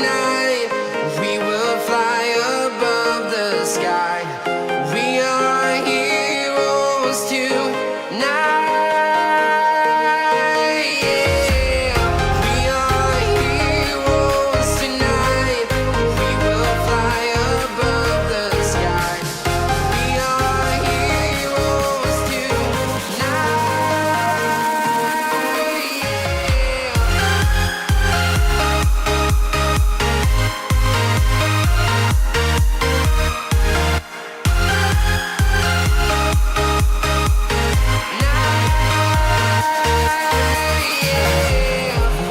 tonight. We will fly above the sky. We are heroes tonight. Yeah, we are heroes tonight. We will fly above the sky. We are heroes tonight.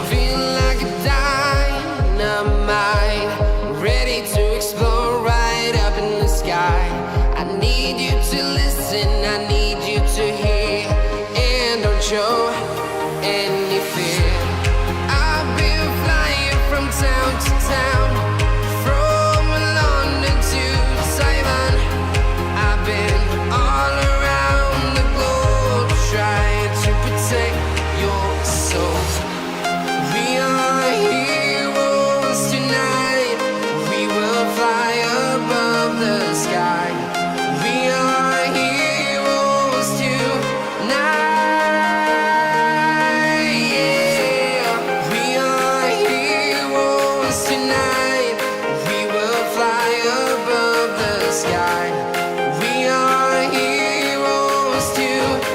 Feeling like a dynamite, ready to explode right up in the sky. I need you to listen, I need you to hear, and don't show any fear. I've been flying from town to town, from London to Taiwan. I've been all around the globe trying to protect your soul. We are heroes tonight. We will fly above the sky. We are heroes tonight. Yeah, we are heroes tonight. We will fly above the sky. We are heroes tonight.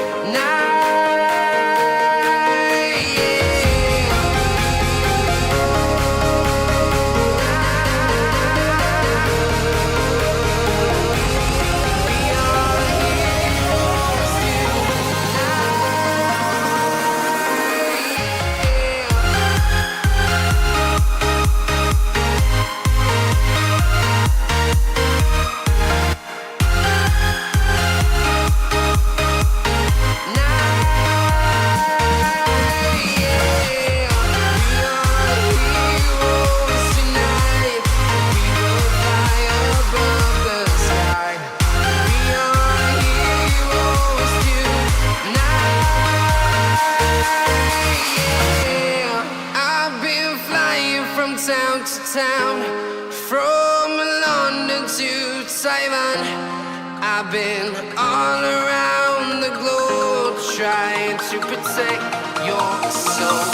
I've been flying from town to town, from London to Taiwan. I've been all around the globe trying to protect your soul.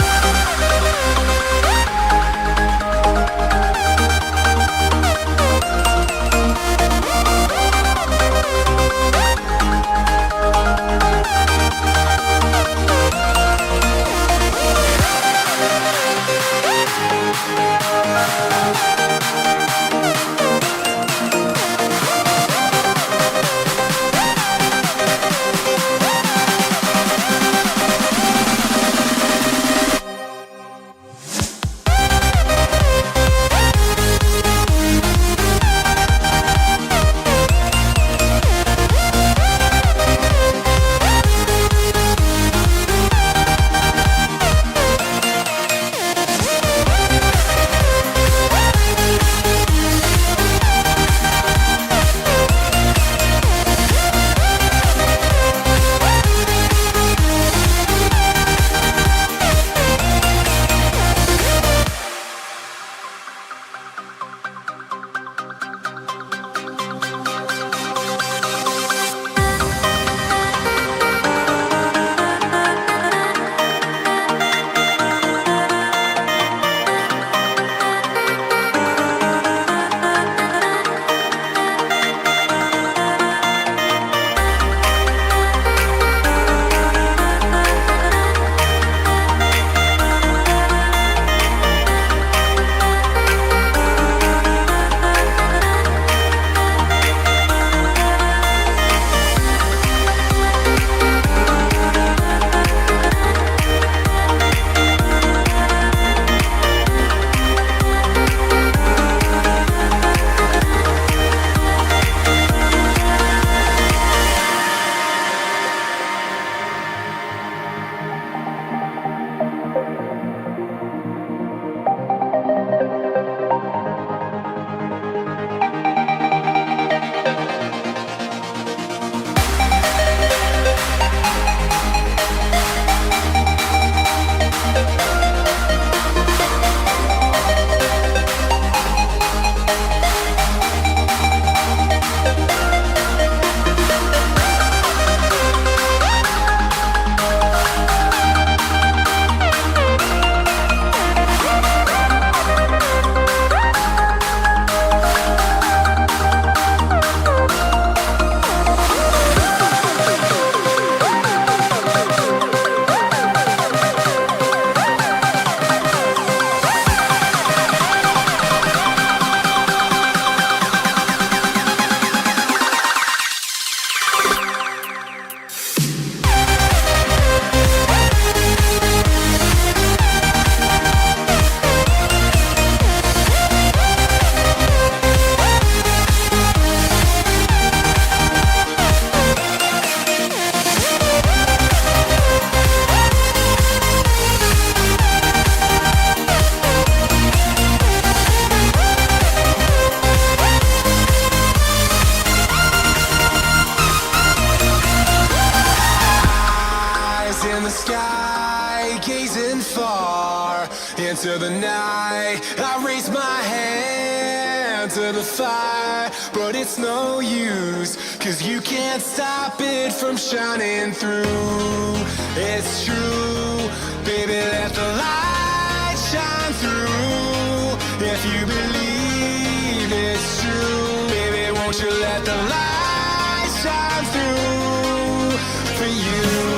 my hand to the fire, but it's no use, 'cause you can't stop it from shining through. It's true, baby, let the light shine through. If you believe it's true, baby, won't you let the light shine through for you?